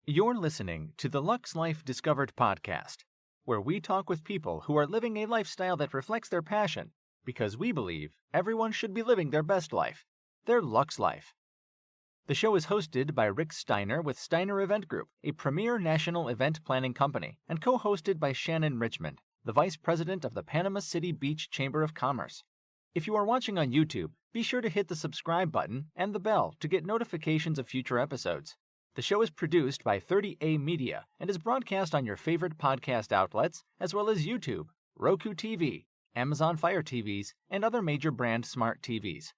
You're listening to the Lux Life Discovered podcast, where we talk with people who are living a lifestyle that reflects their passion, because we believe everyone should be living their best life, their Lux Life. The show is hosted by Rick Steiner with Steiner Event Group, a premier national event planning company, and co-hosted by Shannon Richmond, the Vice President of the Panama City Beach Chamber of Commerce. If you are watching on YouTube, be sure to hit the subscribe button and the bell to get notifications of future episodes. The show is produced by 30A Media and is broadcast on your favorite podcast outlets, as well as YouTube, Roku TV, Amazon Fire TVs, and other major brand smart TVs.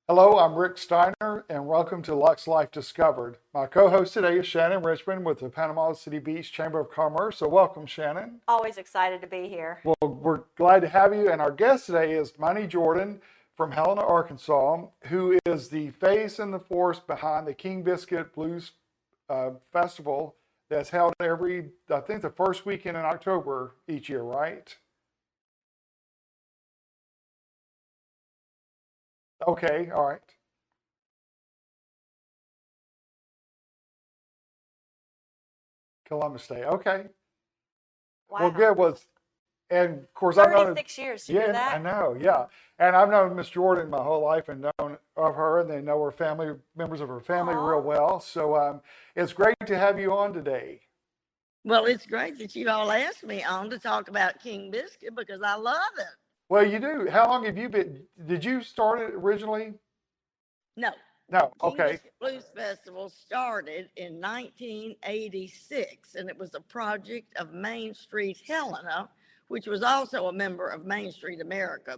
Hello, I'm Rick Steiner, and welcome to Lux Life Discovered. My co-host today is Shannon Richmond with the Panama City Beach Chamber of Commerce. So welcome, Shannon. Always excited to be here. Well, we're glad to have you. And our guest today is Munnie Jordan from Helena, Arkansas, who is the face and the force behind the King Biscuit Blues Festival that's held I think the first weekend in October each year, right? Okay, all right. Columbus Day, okay. Wow. Well, good. And of course, I've known 36 years to do that. I know, yeah. And I've known Miss Jordan my whole life and known of her, and they know her family, members of her family real well. So it's great to have you on today. Well, it's great that you all asked me on to talk about King Biscuit because I love it. Well, you do. How long have you been? Did you start it originally? No. No, King okay. Biscuit Blues Festival started in 1986, and it was a project of Main Street Helena, which was also a member of Main Street America.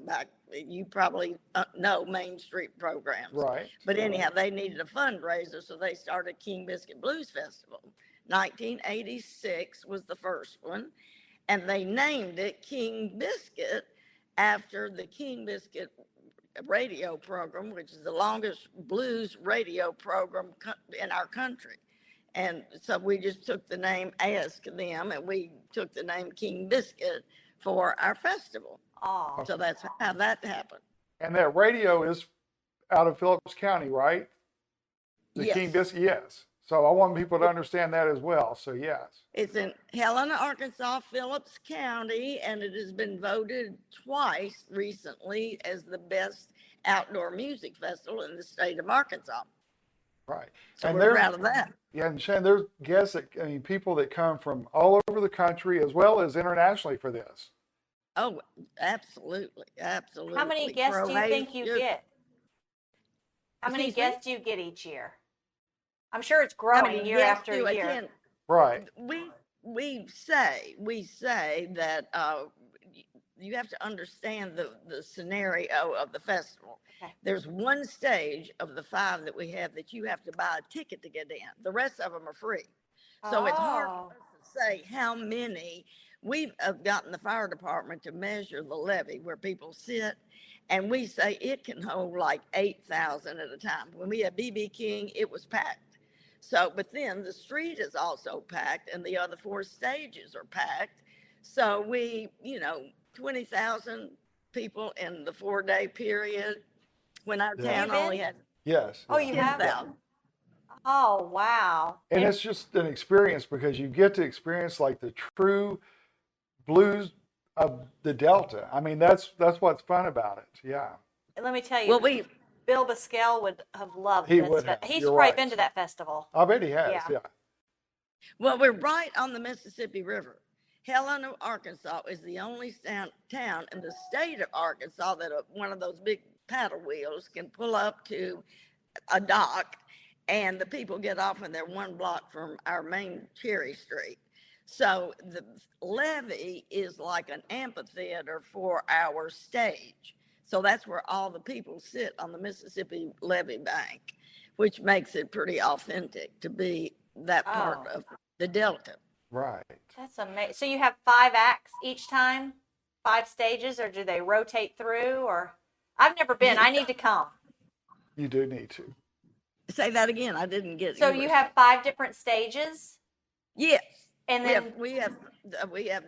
You probably know Main Street programs. Right. But anyhow, they needed a fundraiser, so they started King Biscuit Blues Festival. 1986 was the first one, and they named it King Biscuit after the King Biscuit radio program, which is the longest blues radio program in our country. And so we just took the name, asked them, and we took the name King Biscuit for our festival. Oh. So that's how that happened. And that radio is out of Phillips County, right? The Yes. King Biscuit, yes. So I want people to understand that as well. So yes. It's in Helena, Arkansas, Phillips County, and it has been voted twice recently as the best outdoor music festival in the state of Arkansas. Right. So And we're proud of that. Yeah, and Shannon, there's guests, people that come from all over the country as well as internationally for this. Oh, absolutely, absolutely. How many guests do you think you Croatia. get? How many Excuse me? guests do you get each year? I'm sure it's growing year after year. Attend? Right. We say that you have to understand the scenario of the festival. Okay. There's one stage of the 5 that we have that you have to buy a ticket to get in. The rest of them are free. So it's hard for us to say how many. We've gotten the fire department to measure the levee where people sit, and we say it can hold like 8,000 at a time. When we had BB King, it was packed. So, but then the street is also packed, and the other 4 stages are packed. So 20,000 people in the 4-day period when our town only had Yes. Oh, you have? 10,000. Oh, wow. And it's just an experience because you get to experience like the true blues of the Delta. I mean, that's what's fun about it. Yeah. Let me tell you, Well, Bill Buscell would have loved He this. would have. He's You're probably right. been to that festival. I bet he has. Yeah. Yeah. Well, we're right on the Mississippi River. Helena, Arkansas is the only town in the state of Arkansas that one of those big paddle wheels can pull up to a dock, and the people get off and they're 1 block from our main Cherry Street. So the levee is like an amphitheater for our stage. So that's where all the people sit on the Mississippi levee bank, which makes it pretty authentic to be that part of the Delta. Right. That's amazing. So you have 5 acts each time, 5 stages, or do they rotate through? Or I've never been. I need to come. You do need to. Say that again. I didn't get it. So you have 5 different stages? Yes. And then we have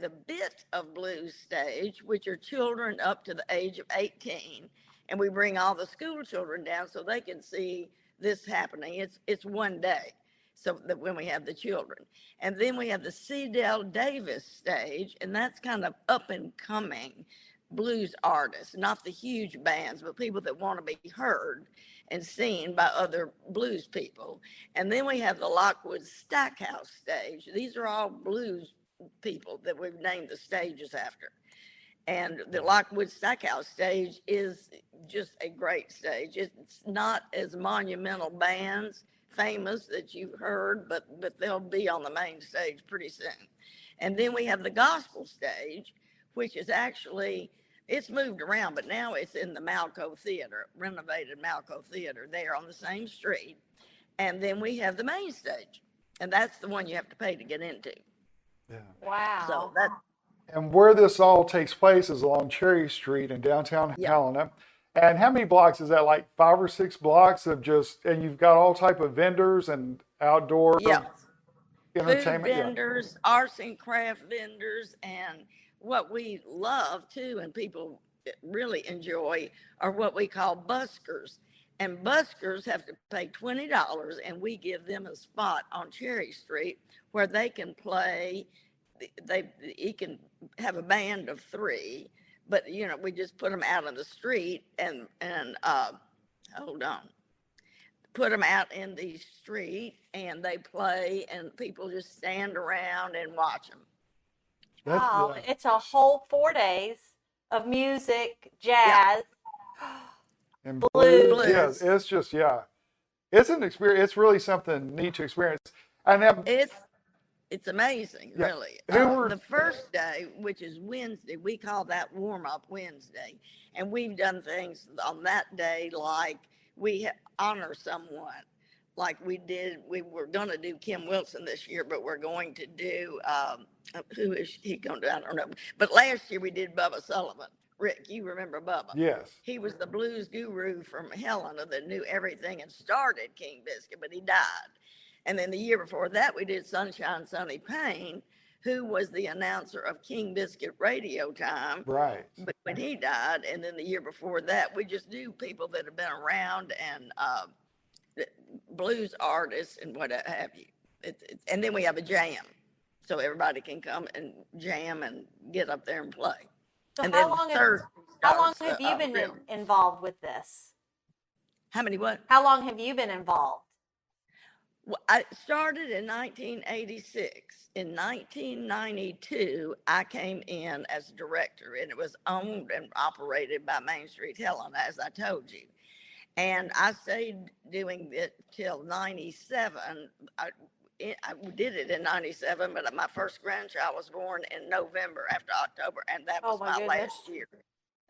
the Bit of Blues stage, which are children up to the age of 18, and we bring all the school children down so they can see this happening. It's one day. So that when we have the children, and then we have the Cedell Davis stage, and that's kind of up and coming blues artists, not the huge bands, but people that want to be heard and seen by other blues people. And then we have the Lockwood Stackhouse stage. These are all blues people that we've named the stages after. And the Lockwood Stackhouse stage is just a great stage. It's not as monumental bands famous that you've heard, but they'll be on the main stage pretty soon. And then we have the gospel stage, which is actually, it's moved around, but now it's in the Malco Theater, renovated Malco Theater there on the same street. And then we have the main stage, and that's the one you have to pay to get into. Yeah. Wow. So that, And where this all takes place is along Cherry Street in downtown Helena. And how many blocks is that? Like 5 or 6 blocks of just, and you've got all type of vendors and outdoor entertainment. Food vendors, arts and craft vendors, and what we love too, and people really enjoy, are what we call buskers. And buskers have to pay $20, and we give them a spot on Cherry Street where they can play. You can have a band of 3, but we just put them out on the street and put them out in the street, and they play, and people just stand around and watch them. Wow, it's a whole 4 days of music, jazz, And blues. Yes, it's just, it's an experience. It's really something neat to experience. And It's amazing, really. The first day, which is Wednesday, we call that warm-up Wednesday. And we've done things on that day, like we honor someone. Like we were going to do Kim Wilson this year, but we're going to do, who is he going to do? I don't know. But last year we did Bubba Sullivan. Rick, you remember Bubba? Yes. He was the blues guru from Helena that knew everything and started King Biscuit, but he died. And then the year before that, we did Sunshine Sonny Payne, who was the announcer of King Biscuit Radio Time. Right. But when he died, and then the year before that, we just do people that have been around and blues artists and what have you. And then we have a jam, so everybody can come and jam and get up there and play. So and how long have you been involved with this? How many what? How long have you been involved? Well, I started in 1986. In 1992, I came in as director, and it was owned and operated by Main Street Helena, as I told you. And I stayed doing it till 97. I did it in 97, but my first grandchild was born in November after October, and that was my last year.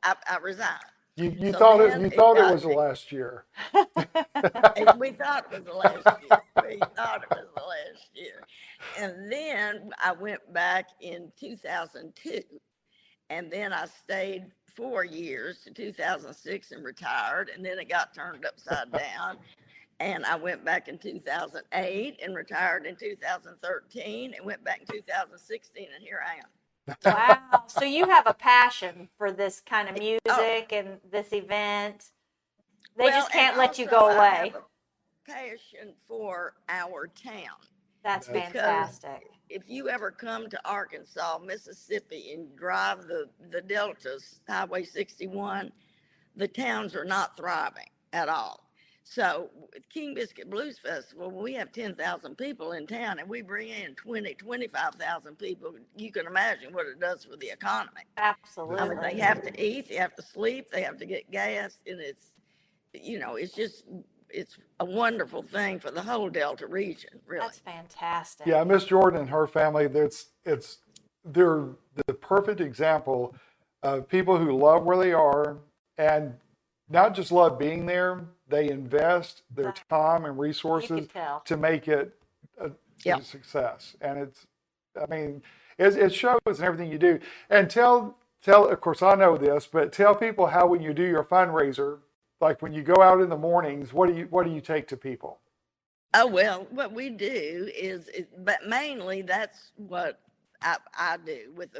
I resigned. You thought it was the last year. We thought it was the last year. We thought it was the last year. And then I went back in 2002, and then I stayed 4 years to 2006 and retired, and then it got turned upside down. And I went back in 2008 and retired in 2013 and went back in 2016, and here I am. Wow. So you have a passion for this kind of music and this event. They just can't let you go away. I have a passion for our town. That's fantastic. If you ever come to Arkansas, Mississippi, and drive the Deltas, Highway 61, the towns are not thriving at all. So with King Biscuit Blues Festival, we have 10,000 people in town, and we bring in 25,000 people. You can imagine what it does for the economy. Absolutely. I mean, they have to eat, they have to sleep, they have to get gas, and it's a wonderful thing for the whole Delta region, really. That's fantastic. Yeah, Miss Jordan and her family, they're the perfect example of people who love where they are and not just love being there, they invest their time and resources to make it a success. And it shows in everything you do. And tell, of course, I know this, but tell people how when you do your fundraiser, like when you go out in the mornings, what do you take to people? Oh, well, what we do but mainly that's what I do with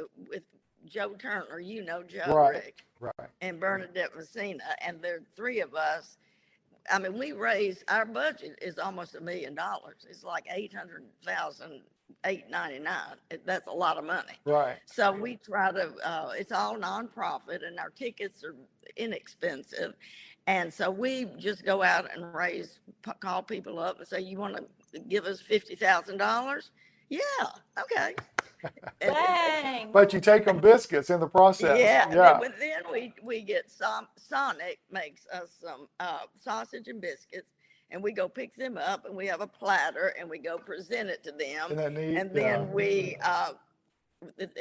Joe Turner, Joe, right, Rick, right, and Bernadette Messina, and there are 3 of us. I mean, we raised, our budget is almost $1 million. It's like 800,000, 899. That's a lot of money. Right. So we try to, it's all nonprofit and our tickets are inexpensive. And so we just go out and call people up and say, you want to give us $50,000? Yeah. Okay. Dang. But you take them biscuits in the process. Yeah. Yeah. Then we get Sonic makes us some sausage and biscuits, and we go pick them up, and we have a platter, and we go present it to them. Isn't that neat? And then we,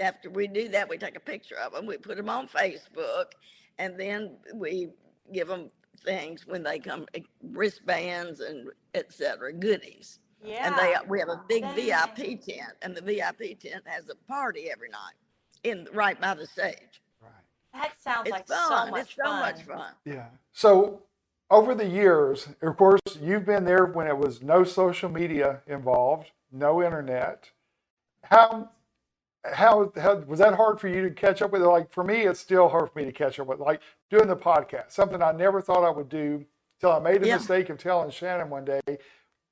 after we do that, we take a picture of them, we put them on Facebook, and then we give them things when they come, wristbands and etc. goodies. Yeah. And we have a big Dang. VIP tent, and the VIP tent has a party every night right by the stage. Right. That sounds It's like fun. so much It's so fun. much fun. Yeah. So over the years, of course, you've been there when it was no social media involved, no internet. How was that hard for you to catch up with? Like for me, it's still hard for me to catch up with, like doing the podcast, something I never thought I would do till I made the mistake of telling Shannon one day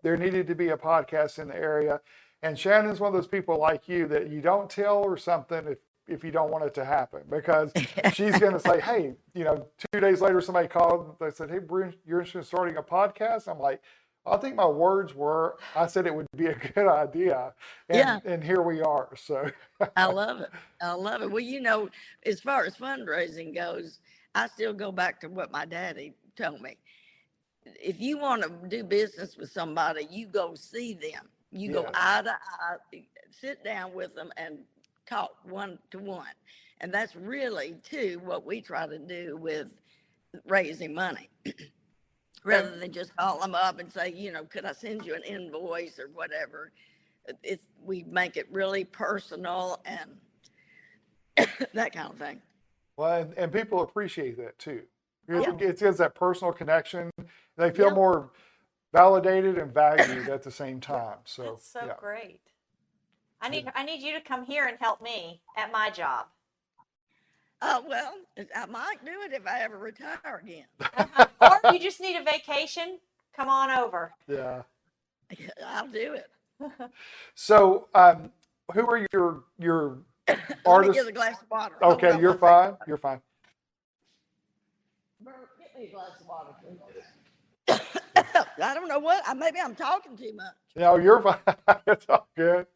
there needed to be a podcast in the area. And Shannon's one of those people like you that you don't tell her something if you don't want it to happen, because she's going to say, hey, 2 days later, somebody called, they said, hey, Bruce, you're interested in starting a podcast? I'm like, I think my words were, I said it would be a good idea. And here we are. So I love it. I love it. Well, as far as fundraising goes, I still go back to what my daddy told me. If you want to do business with somebody, you go see them. You go eye to eye, sit down with them and talk one to one. And that's really, too, what we try to do with raising money. Rather than just call them up and say, could I send you an invoice or whatever. We make it really personal and that kind of thing. Well, and people appreciate that too. Yeah. It gives that personal connection. They feel more validated and valued at the same time. So that's so great. I need you to come here and help me at my job. Well, I might do it if I ever retire again. Or you just need a vacation, come on over. Yeah. I'll do it. So, who are your artists? Let me get a glass of water. Okay, you're fine. You're fine. Bert, get me a glass of water, please. I don't know what. Maybe I'm talking too much. No, you're fine. It's all good.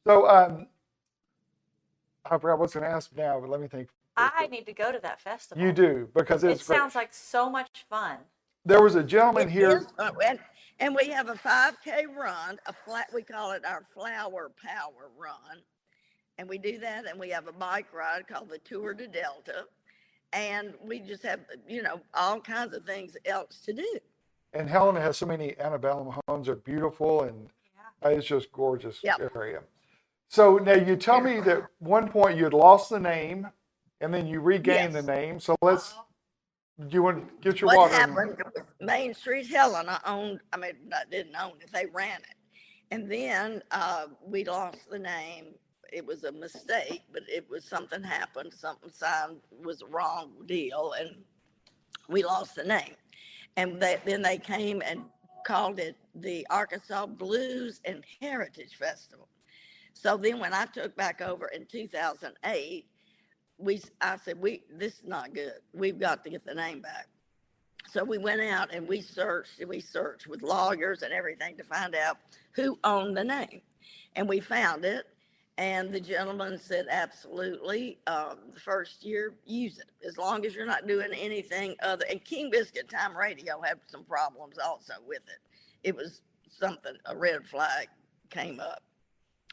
So, I forgot what's going to ask now, but let me think. I need to go to that festival. You do, because it's great. It sounds like so much fun. There was a gentleman here. And we have a 5K run, we call it our Flower Power Run. And we do that, and we have a bike ride called the Tour de Delta. And we just have, all kinds of things else to do. And Helena has so many antebellum homes. They're beautiful, and it's just gorgeous area. So now you tell me that at one point you had lost the name, and then you regained the name. So do you want to get your water? What happened with Main Street Helena didn't own it. They ran it. And then we lost the name. It was a mistake, but something happened. Something signed was a wrong deal, and we lost the name. And then they came and called it the Arkansas Blues and Heritage Festival. So then when I took back over in 2008, I said, this is not good. We've got to get the name back. So we went out and we searched with lawyers and everything to find out who owned the name. And we found it. And the gentleman said, absolutely, the first year, use it. As long as you're not doing anything other. And King Biscuit Time Radio had some problems also with it. It was a red flag came up.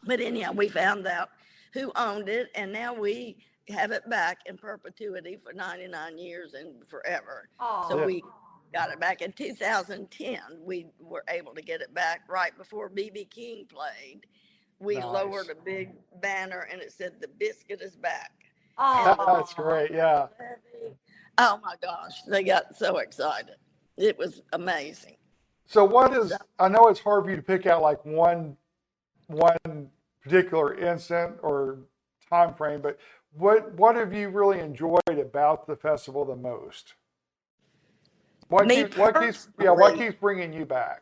But anyhow, we found out who owned it, and now we have it back in perpetuity for 99 years and forever. Aww. So we got it back in 2010. We were able to get it back right before B.B. King played. We lowered a big banner, and it said, "The biscuit is back." Oh, that's great. Yeah. Oh my gosh, they got so excited. It was amazing. So I know it's hard for you to pick out like one particular instant or time frame, but what have you really enjoyed about the festival the most? Me what keeps bringing you back?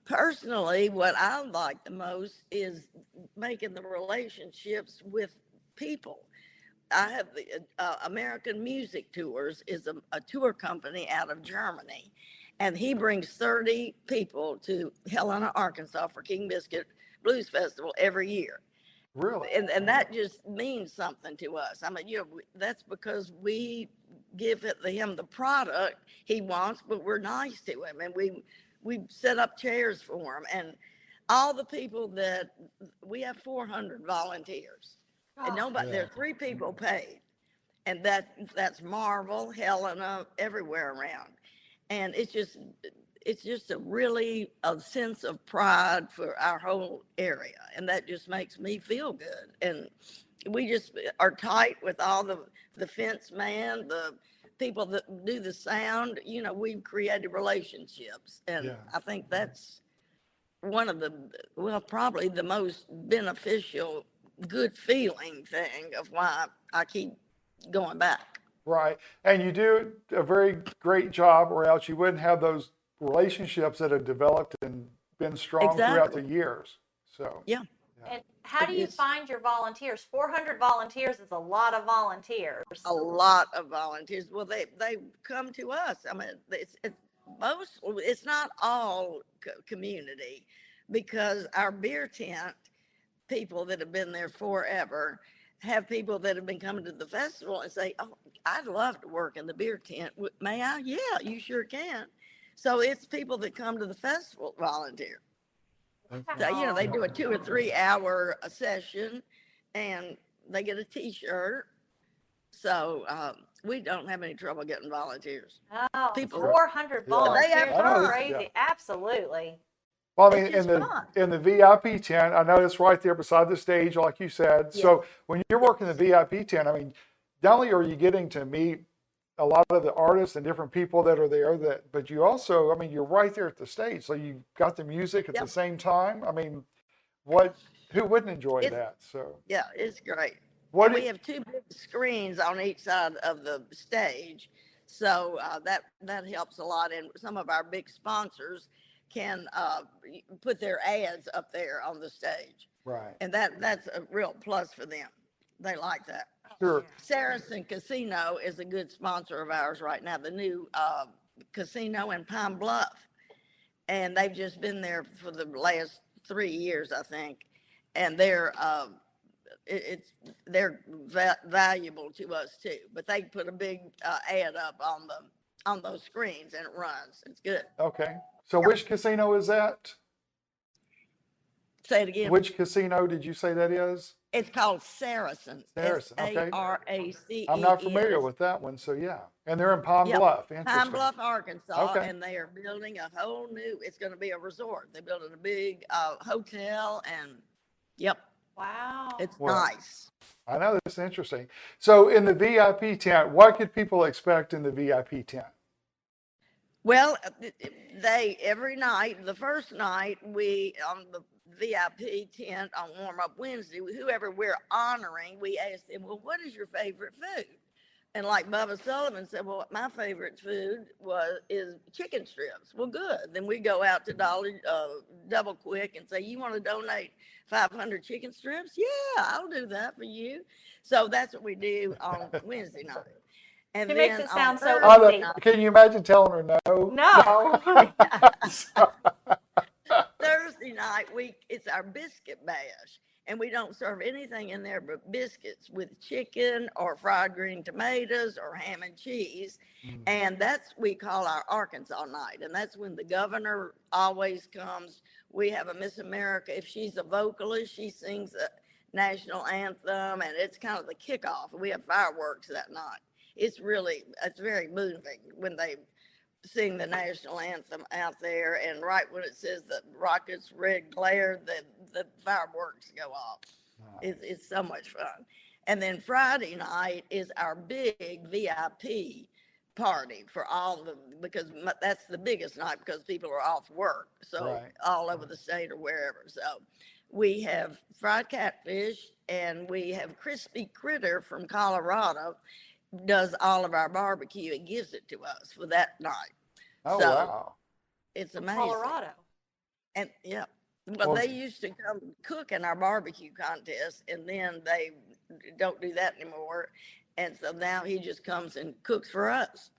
personally, what I like the most is making the relationships with people. I have the American Music Tours is a tour company out of Germany, and he brings 30 people to Helena, Arkansas for King Biscuit Blues Festival every year. Really? And that just means something to us. I mean, that's because we give him the product he wants, but we're nice to him, and we set up chairs for him, and all the people that we have 400 volunteers, and nobody there are 3 people paid, and that's Marvel, Helena, everywhere around, and it's just a sense of pride for our whole area, and that just makes me feel good. And we just are tight with all the fence man, the people that do the sound. We've created relationships, and I think that's one of probably the most beneficial, good feeling thing of why I keep going back. Right. And you do a very great job, or else you wouldn't have those relationships that have developed and been strong throughout the years. So yeah. And how do you find your volunteers? 400 volunteers is a lot of volunteers. A lot of volunteers. Well, they come to us. I mean, it's not all community, because our beer tent people that have been there forever have people that have been coming to the festival and say, "Oh, I'd love to work in the beer tent. May I?" "Yeah, you sure can." So it's people that come to the festival volunteer. So, they do a 2 or 3 hour session, and they get a T-shirt. So we don't have any trouble getting volunteers. Oh, people, 400 volunteers. They have Crazy. Absolutely. Well, I mean, in the VIP tent, I know it's right there beside the stage, like you said. Yes. So when you're working the VIP tent, I mean, not only are you getting to meet a lot of the artists and different people that are there, but you also, I mean, you're right there at the stage, so you got the music at the same time. I mean, who wouldn't enjoy that? So yeah, it's great. We have 2 big screens on each side of the stage, so that helps a lot. And some of our big sponsors can put their ads up there on the stage. Right. And that's a real plus for them. They like that. Sure. Saracen Casino is a good sponsor of ours right now, the new casino in Pine Bluff. And they've just been there for the last 3 years, I think. And they're valuable to us too. But they put a big ad up on those screens, and it runs. It's good. Okay. So which casino is that? Say it again. Which casino did you say that is? It's called Saracen. Saracen, okay. Saracen. I'm not familiar with that one, so yeah. And they're in Pine Bluff. Pine Bluff, Arkansas, Okay. And they are building a whole new, it's going to be a resort. They're building a big hotel, and Wow. It's nice. I know, that's interesting. So in the VIP tent, what could people expect in the VIP tent? Well, every night, the first night, we, on the VIP tent on Warm Up Wednesday, whoever we're honoring, we ask them, "Well, what is your favorite food?" And like Bubba Sullivan said, "Well, my favorite food is chicken strips." Well, good. Then we go out to Double Quick and say, "You want to donate 500 chicken strips?" "Yeah, I'll do that for you." So that's what we do on Wednesday night. And It then makes it sound so easy. Can you imagine telling her no? No. Thursday night, it's our biscuit bash, and we don't serve anything in there but biscuits with chicken or fried green tomatoes or ham and cheese. And we call our Arkansas night, and that's when the governor always comes. We have a Miss America. If she's a vocalist, she sings the national anthem, and it's kind of the kickoff. We have fireworks that night. It's very moving when they sing the national anthem out there, and right when it says the rockets red glare, the fireworks go off. Nice. It's so much fun. And then Friday night is our big VIP party for because that's the biggest night, because people are off work, so all over the state or wherever. So we have fried catfish, and we have Crispy Critter from Colorado does all of our barbecue and gives it to us for that night. Oh, So wow. it's From amazing. Colorado. And yeah, well, Well, they used to come cook in our barbecue contest, and then they don't do that anymore. And so now he just comes and cooks for us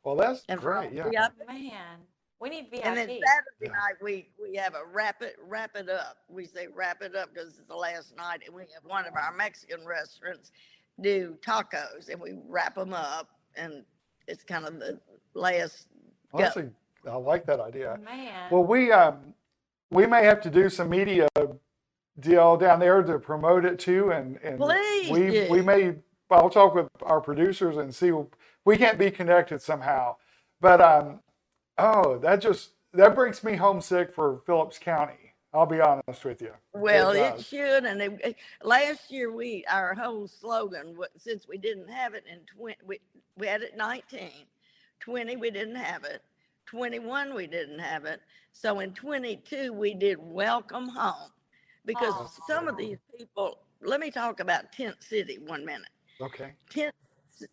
well, that's and for all great. Yeah. VIP. Man, we need And then VIP. Yeah. Saturday night we have a wrap it up. We say wrap it up because it's the last night, and we have one of our Mexican restaurants do tacos, and we wrap them up, and it's kind of the last Well, go. I like that idea. Man. Well, we may have to do some media deal down there to promote it too, and Please we do. may. I'll talk with our producers and see. We can't be connected somehow, but oh, that brings me homesick for Phillips County. I'll be honest with you. Well, it does. should. And last year, our whole slogan, since we didn't have it in 20, we had it 19, 20, we didn't have it, 21, we didn't have it. So in 22, we did welcome home because Aw. some of these people, let me talk about Tent City 1 minute. Okay. Tent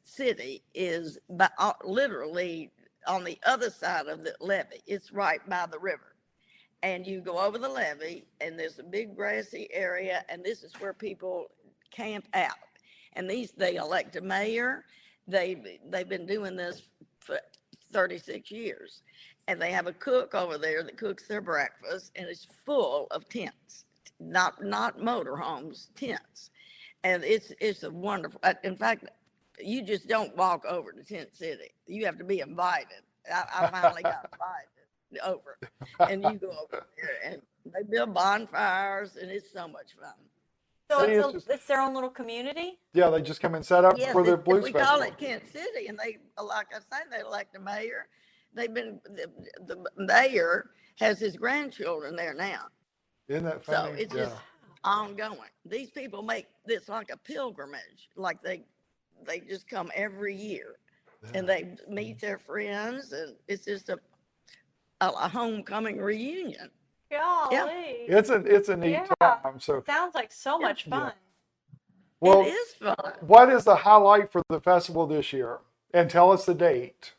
City is literally on the other side of the levee. It's right by the river. And you go over the levee, and there's a big grassy area, and this is where people camp out. And they elect a mayor. They've been doing this for 36 years. And they have a cook over there that cooks their breakfast, and it's full of tents, not motorhomes, tents. And it's a wonderful, in fact, you just don't walk over to Tent City. You have to be invited. I finally got invited over, and you go over there, and they build bonfires, and it's so much fun. So See, it's their own little community? Yeah, they just come and set up Yes, for the blues we festival. call it Tent City, and they, like I say, they elect a mayor. They've been the mayor has his grandchildren there now, Isn't that so funny? it's Yeah. just ongoing. These people make this like a pilgrimage, like they just come every year, and they meet their friends, and it's just a homecoming reunion. Golly. It's a neat Yeah. time. So, Sounds like so much Yeah. fun. well, It is fun. what is the highlight for the festival this year? And tell us the date.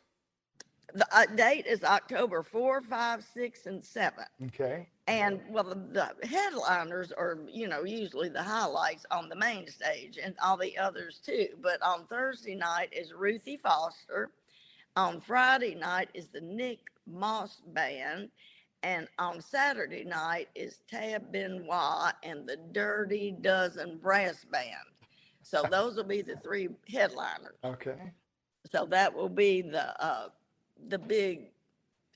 The date is October 4, 5, 6, and 7. Okay. And well, the headliners are, usually the highlights on the main stage, and all the others too. But on Thursday night is Ruthie Foster. On Friday night is the Nick Moss Band. And on Saturday night is Tab Benoit and the Dirty Dozen Brass Band. So those will be the 3 headliners. Okay. So that will be the big,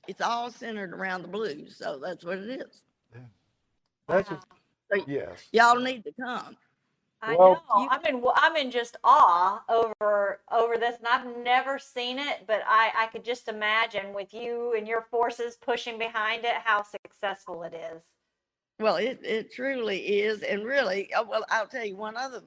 it's all centered around the blues. So that's what it is. That's Wow. So yes. y'all need to come. I Well, know. I'm in just awe over this, and I've never seen it, but I could just imagine with you and your forces pushing behind it how successful it is. Well, it truly is. And really, well, I'll tell you one other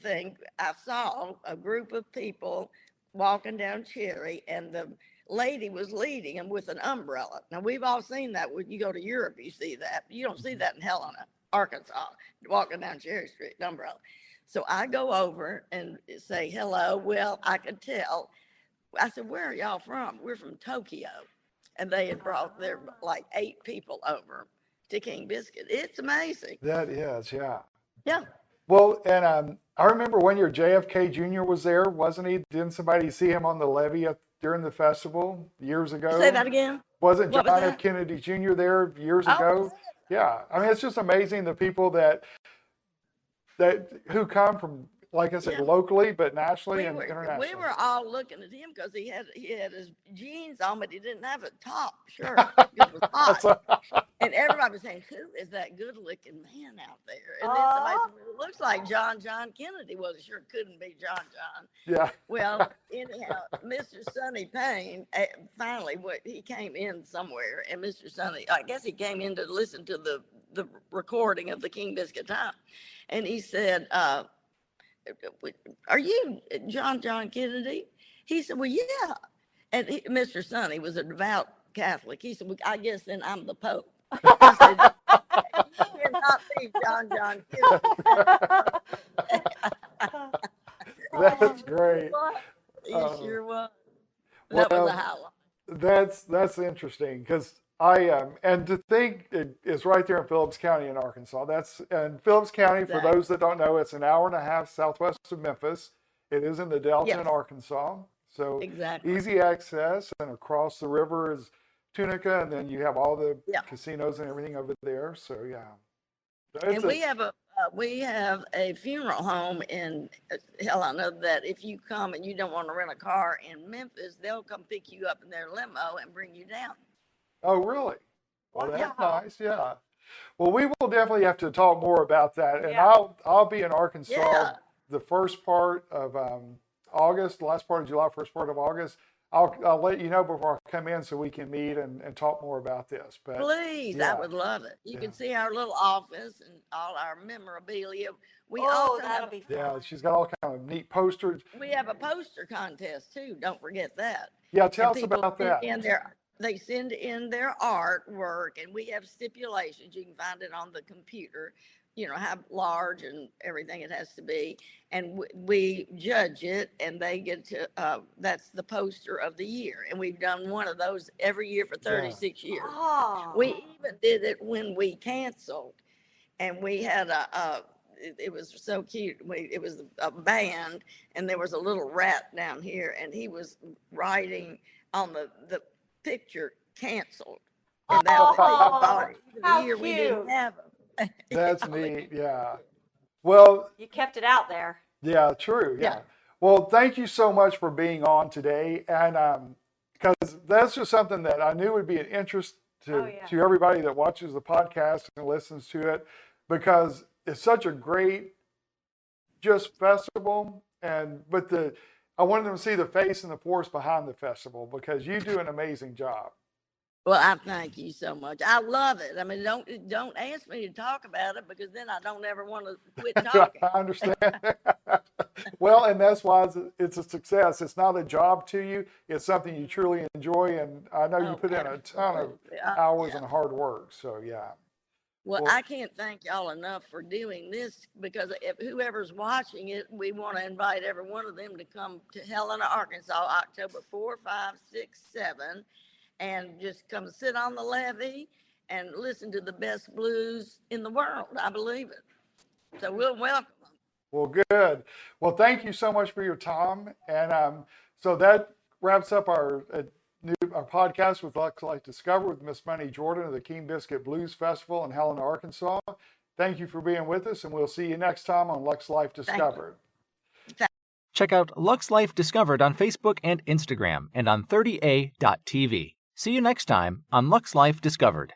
thing. I saw a group of people walking down Cherry, and the lady was leading them with an umbrella. Now, we've all seen that. When you go to Europe, you see that. You don't see that in Helena, Arkansas, walking down Cherry Street, an umbrella. So I go over and say, hello. Well, I could tell. I said, where are y'all from? We're from Tokyo. And they had brought their like 8 people over to King Biscuit. It's amazing. That is, yeah. Yeah. Well, and I remember one year JFK Jr. was there, wasn't he? Didn't somebody see him on the levee during the festival years ago? Say that again. Wasn't What John was F. that? Kennedy Jr. there years Oh, ago? Yeah. I mean, it's just amazing the people that who come from, like I said, Yeah. locally, but nationally We and were, internationally. we were all looking at him because he had his jeans on, but he didn't have a top shirt. It was hot. And everybody was saying, who is that good looking man out there? And then somebody said, well, it looks like John Kennedy. Well, it sure couldn't be John. Yeah. Well, anyhow, Mr. Sonny Payne, finally, he came in somewhere, and Mr. Sonny, I guess he came in to listen to the recording of the King Biscuit Time. And he said, are you John Kennedy? He said, well, yeah. And Mr. Sonny was a devout Catholic. He said, well, I guess then I'm the Pope. He said, you cannot be John Kennedy. That's great. He Oh. sure was. That was Well, a highlight. That's interesting because and to think it's right there in Phillips County in Arkansas. And Phillips County, for Exactly. those that don't know, it's an hour and a half southwest of Memphis. It is in the Delta Yes. in Arkansas, so Exactly. easy access. And across the river is Tunica, and then you have all the Yeah. casinos and everything over there. So yeah, And we have a funeral home in Helena that if you come and you don't want to rent a car in Memphis, they'll come pick you up in their limo and bring you down. Oh, really? Well, that's Wow. nice. Yeah. Well, we will definitely have to talk more about that, and Yeah. I'll be in Arkansas Yeah. the first part of August, last part of July, first part of August. I'll let you know before I come in so we can meet and talk more about this. But Please, yeah. I would love it. You Yeah. can see our little office and all our memorabilia. We Oh, also that'll have be Yeah, fun. she's got all kind of neat posters. we have a poster contest too. Don't forget that. Yeah, tell And us people about send that. in they send in their artwork, and we have stipulations. You can find it on the computer, how large and everything it has to be. And we judge it, and they get to, that's the poster of the year. And we've done one of those every year for 36 years. Oh. We even did it when we canceled, and we had it was so cute. It was a band, and there was a little rat down here, and he was writing on the picture canceled. And that was Oh, the how year we didn't cute. have them. That's neat. Yeah. Well, You kept it out there. yeah, true. Yeah. Yeah. Well, thank you so much for being on today, and because that's just something that I knew would be an interest Oh, yeah. to everybody that watches the podcast and listens to it, because it's such a great just festival, but I wanted them to see the face and the force behind the festival because you do an amazing job. Well, I thank you so much. I love it. I mean, don't ask me to talk about it because then I don't ever want to quit talking. I understand. Well, and that's why it's a success. It's not a job to you. It's something you truly enjoy, and I know you put in a ton of absolutely. hours Yeah. and hard work. So yeah. Well, Well- I can't thank y'all enough for doing this because if whoever's watching it, we want to invite every one of them to come to Helena, Arkansas, October 4, 5, 6, 7, and just come sit on the levee and listen to the best blues in the world. I believe it. So we'll welcome them. Well, good. Well, thank you so much for your time. And so that wraps up our podcast with Lux Life Discover with Miss Munnie Jordan of the King Biscuit Blues Festival in Helena, Arkansas. Thank you for being with us, and we'll see you next time on Lux Life Discovered. Check out Lux Life Discovered on Facebook and Instagram and on 30a.tv. See you next time on Lux Life Discovered.